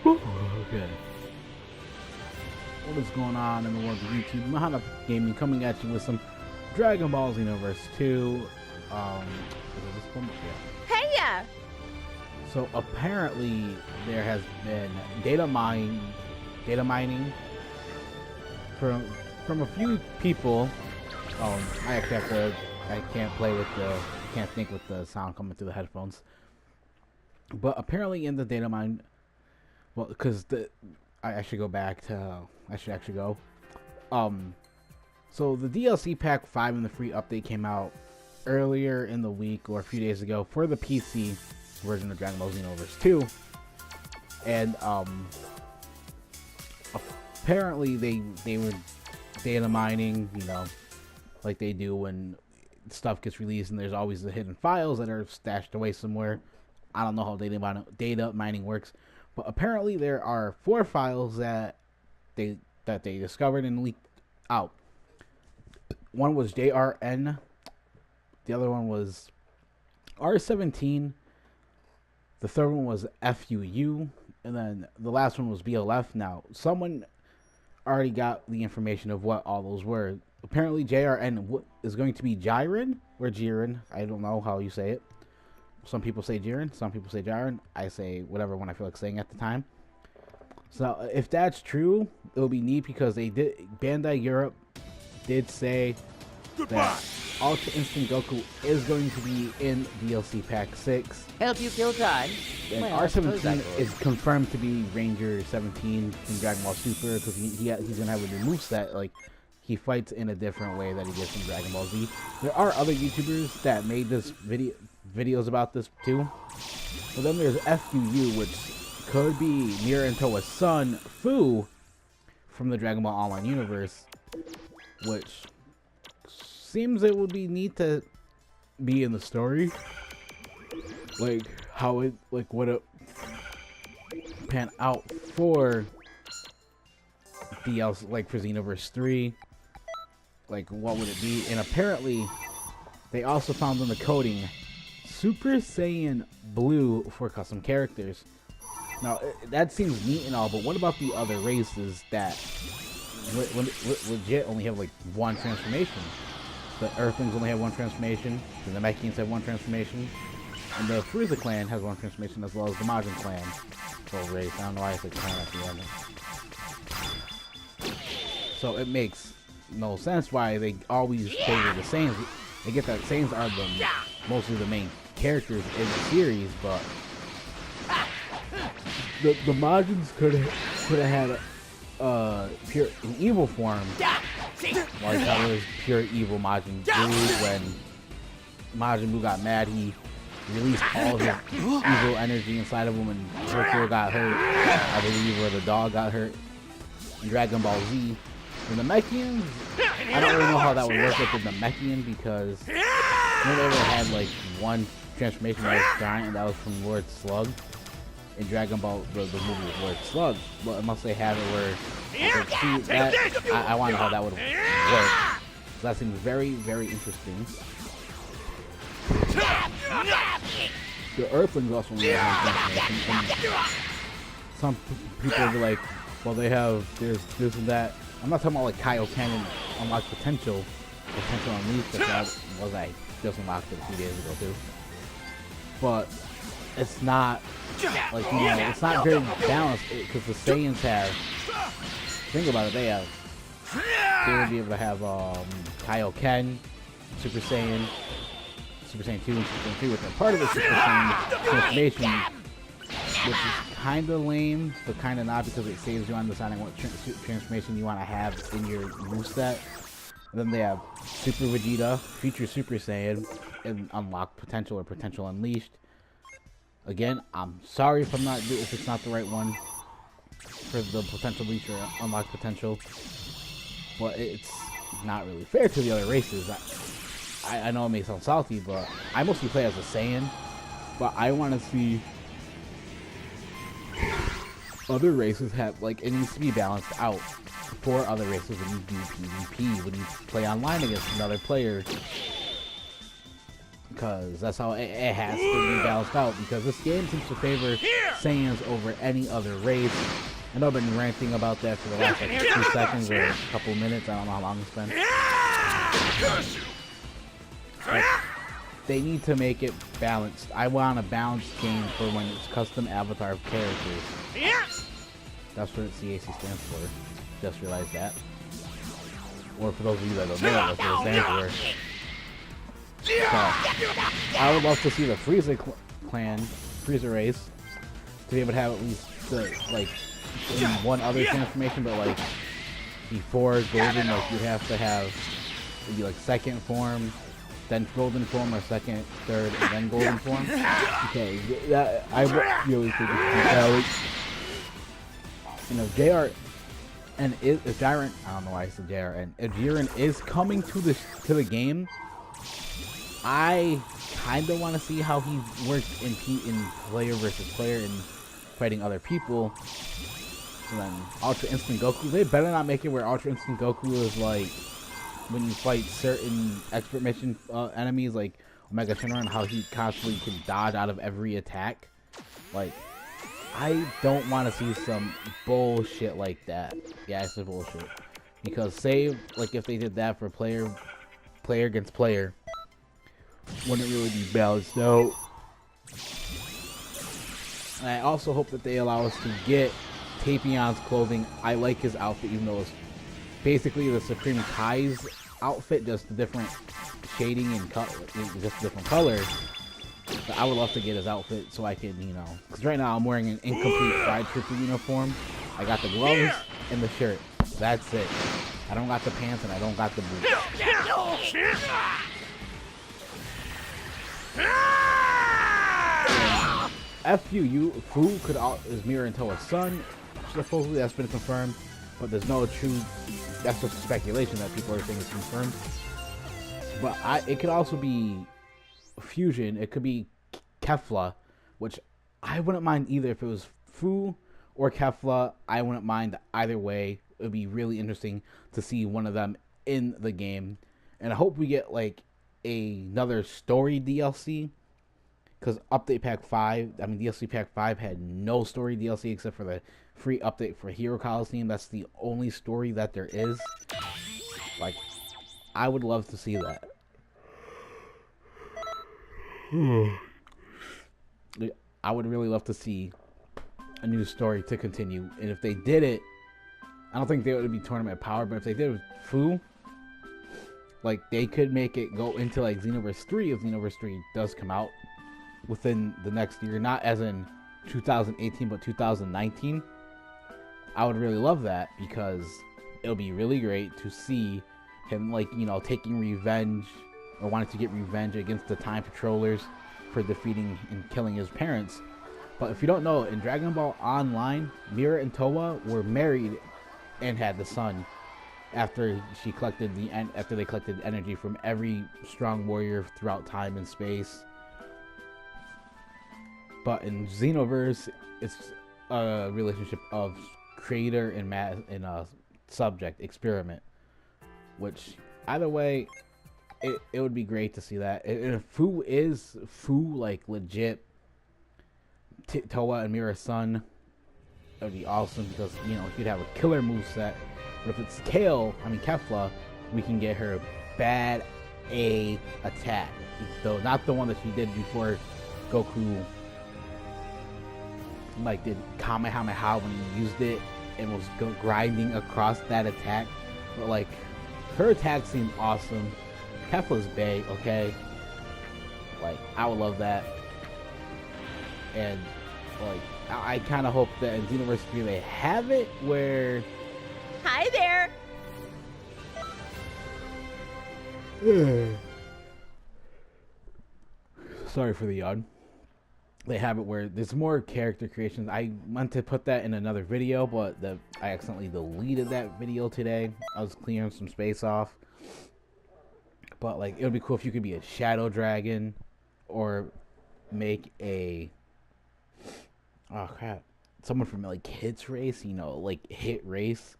Okay. What is going on in the world of YouTube? Mahana Gaming coming at you with some Dragon Ball Xenoverse 2. Is it this one? Yeah. Hey ya! So apparently there has been data mining from a few people. I can't think with the sound coming through the headphones. But apparently in the data mine, well, because I should actually go. So the DLC Pack 5 and the free update came out earlier in the week or a few days ago for the PC version of Dragon Ball Xenoverse 2. And apparently they were data mining, you know, like they do when stuff gets released and there's always the hidden files that are stashed away somewhere. I don't know how data mining works, but apparently there are 4 files that they discovered and leaked out. One was JRN, the other one was R17, the third one was FUU, and then the last one was BLF. Now, someone already got the information of what all those were. Apparently JRN is going to be Jiren or Jiren. I don't know how you say it. Some people say Jiren, some people say Jiren. I say whatever one I feel like saying at the time. So if that's true, it'll be neat because Bandai Europe did say that Ultra Instinct Goku is going to be in DLC Pack 6. Help you kill time. And Well, R17 is confirmed to be Ranger 17 from Dragon Ball Super because he's going to have a new moveset. Like, he fights in a different way that he gets in Dragon Ball Z. There are other YouTubers that made this videos about this too. But then there's FUU, which could be Mira and Toa's son, Fu, from the Dragon Ball Online universe, which seems it would be neat to be in the story. Like how it would it pan out for DLC, like for Xenoverse 3. Like what would it be? And apparently they also found in the coding Super Saiyan Blue for custom characters. Now that seems neat and all, but what about the other races that legit only have like one transformation? The Earthlings only have one transformation, the Namekians have one transformation, and the Frieza clan has one transformation, as well as the Majin clan. Well, race. I don't know why I said clan at the end. So it makes no sense why they always favor the Saiyans. They get that Saiyans are mostly the main characters in the series, but the Majins could have had an evil form, like how it was pure evil Majin Buu. When Majin Buu got mad, he released all of his evil energy inside of him, and Goku got hurt, I believe, or the dog got hurt. In Dragon Ball Z, the Namekians, I don't really know how that would work with the Namekian, because they ever had like one transformation that was giant, and that was from Lord Slug. In Dragon Ball, the movie was Lord Slug, but unless they have it where I want to know how that would work. So that seems very, very interesting. The Earthlings also only have one transformation. Some people will be like, well, they have this and that. I'm not talking about like Kaioken and Unlocked Potential Unleashed, that was I just unlocked it a few days ago too. But it's not like, you know, it's not very balanced because the Saiyans have, think about it, they would be able to have Kaioken, Super Saiyan 2, and Super Saiyan 3, which are part of the Super Saiyan transformation, which is kind of lame, but kind of not, because it saves you on deciding what transformation you want to have in your moveset. And then they have Super Vegeta, Future Super Saiyan, and Unlocked Potential or Potential Unleashed. Again, I'm sorry if it's not the right one for the Potential Unleashed or Unlocked Potential, but it's not really fair to the other races. I know it may sound salty, but I mostly play as a Saiyan, but I want to see other races have, like, it needs to be balanced out for other races when you do PvP, when you play online against another player. because that's how it has to be balanced out, because this game seems to favor Saiyans over any other race. I know I've been ranting about that for the last like 2 seconds or a couple minutes. I don't know how long it's been. But they need to make it balanced. I want a balanced game for when it's custom avatar of characters. That's what CAC stands for. Just realized that. Or for those of you that don't know, that's what it stands for. So, I would love to see the Frieza clan, Frieza race, to be able to have at least the, like, in one other transformation, but like before Golden, like you'd have to have, it'd be like second form, then Golden form, or second, third, and then Golden form. Okay, that I really think you know, JR and if Jiren, I don't know why I said JR, and if Jiren is coming to the game, I kind of want to see how he works in player versus player and fighting other people. And then Ultra Instant Goku, they better not make it where Ultra Instant Goku is like when you fight certain expert mission enemies like Omega Shenron, how he constantly can dodge out of every attack. Like, I don't want to see some bullshit like that. Yeah, I said bullshit. Because say, like, if they did that for player against player, wouldn't really be balanced out. And I also hope that they allow us to get Tapion's clothing. I like his outfit, even though it's basically the Supreme Kai's outfit, just different shading and just different colors. But I would love to get his outfit so I can, you know, because right now I'm wearing an incomplete Fried Trooper uniform. I got the gloves and the shirt. That's it. I don't got the pants and I don't got the boots. Fu is Mira and Toa's son. Supposedly that's been confirmed, but there's no true. That's just speculation that people are saying is confirmed. But it could also be fusion. It could be Kefla, which I wouldn't mind either if it was Fu or Kefla. I wouldn't mind either way. It would be really interesting to see one of them in the game, and I hope we get like another story DLC. Because Update Pack 5, I mean DLC Pack 5 had no story DLC except for the free update for Hero Coliseum. That's the only story that there is. Like, I would love to see that. I would really love to see a new story to continue. And if they did it, I don't think they would be Tournament Power, but if they did it with Fu, like, they could make it go into like Xenoverse 3 if Xenoverse 3 does come out within the next year, not as in 2018 but 2019. I would really love that, because it'll be really great to see him, like, you know, taking revenge or wanting to get revenge against the Time Patrollers for defeating and killing his parents. But if you don't know, in Dragon Ball Online, Mira and Toa were married and had the son after they collected energy from every strong warrior throughout time and space. But in Xenoverse, it's a relationship of creator and subject experiment, which either way, it would be great to see that. And if Fu like legit Toa and Mira's son, that would be awesome, because, you know, he'd have a killer moveset. But if it's Kefla, we can get her bad A attack, though not the one that she did before Goku like did Kamehameha when he used it and was grinding across that attack. But like, her attack seemed awesome. Kefla's bae, okay? Like, I would love that. And like, I kind of hope that in Xenoverse 3 they have it where... Hi there! Sorry for the yawn. They have it where there's more character creations. I meant to put that in another video, but I accidentally deleted that video today. I was clearing some space off. But like, it would be cool if you could be a Shadow Dragon, or make a... Oh crap. Someone from like Hit's race, you know, like Hit race.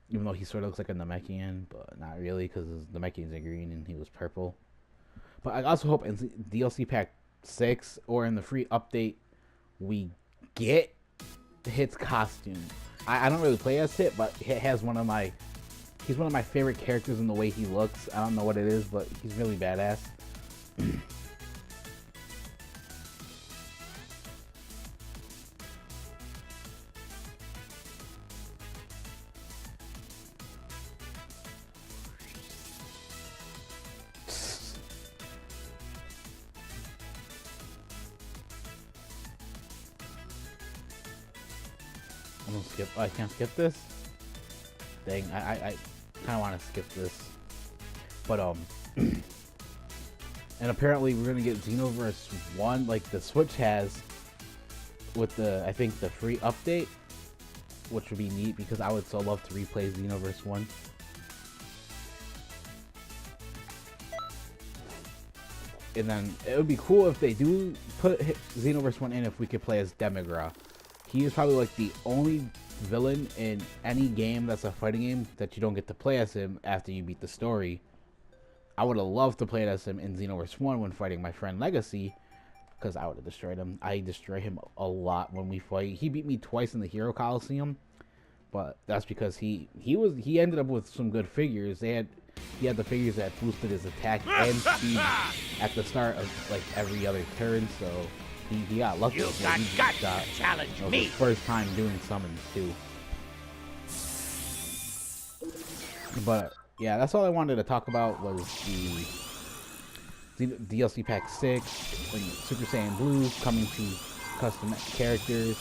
Even though he sort of looks like a Namekian, but not really, because the Namekians are green and he was purple. But I also hope in DLC Pack 6 or in the free update we get Hit's costume. I don't really play as Hit, but Hit has he's one of my favorite characters in the way he looks. I don't know what it is, but he's really badass. I'm gonna skip. Oh, I can't skip this? Dang, I kind of want to skip this. But, and apparently we're gonna get Xenoverse 1, like the Switch has, with the, I think, the free update, which would be neat because I would so love to replay Xenoverse 1. And then it would be cool if they do put Xenoverse 1 in, if we could play as Demigra. He is probably like the only villain in any game that's a fighting game that you don't get to play as him after you beat the story. I would have loved to play as him in Xenoverse 1 when fighting my friend Legacy, because I would have destroyed him. I destroy him a lot when we fight. He beat me twice in the Hero Coliseum, but that's because he ended up with some good figures. He had the figures that boosted his attack and speed at the start of like every other turn, so he got lucky. You got guts to challenge me. His first time doing summons too. But yeah, that's all I wanted to talk about was the DLC Pack 6 and Super Saiyan Blue coming to custom characters.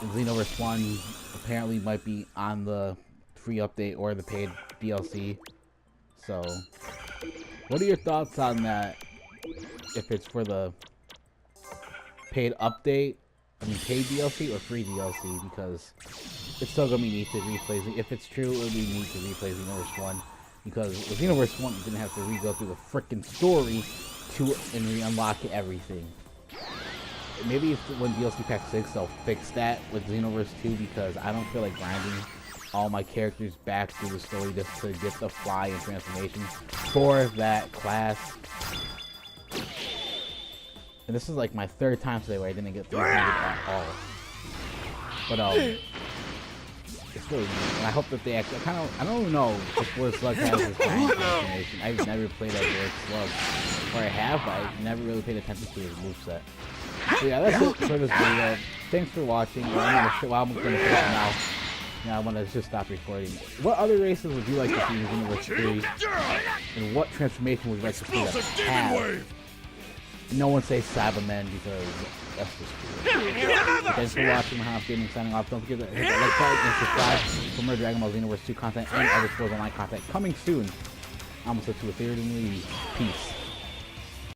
And Xenoverse 1 apparently might be on the free update or the paid DLC. So, what are your thoughts on that? If it's for the paid update, I mean paid DLC or free DLC, because it's still gonna be neat to replay. If it's true, it'll be neat to replay Xenoverse 1, because with Xenoverse 1 you didn't have to re-go through the freaking story and re-unlock everything. Maybe when DLC Pack 6 they'll fix that with Xenoverse 2, because I don't feel like grinding all my characters back through the story just to get the fly and transformation for that class. And this is like my third time today where I didn't get 300 at all. But it's really neat, and I hope that they actually I don't know if Word Slug has this kind of transformation. I've never played as Word Slug, or I have, but I never really paid attention to his moveset. So yeah, that's it for this video. Thanks for watching. I'm gonna finish it now. Yeah, I want to just stop recording. What other races would you like to see in Xenoverse 3? And what transformation would you like to see that have? No one say Cybermen, because that's just cool. Thanks for watching. Mahomes Gaming signing off. Don't forget to hit that like button and subscribe for more Dragon Ball Xenoverse 2 content and other Sports Online content coming soon. I'm also to Ethereum. Peace.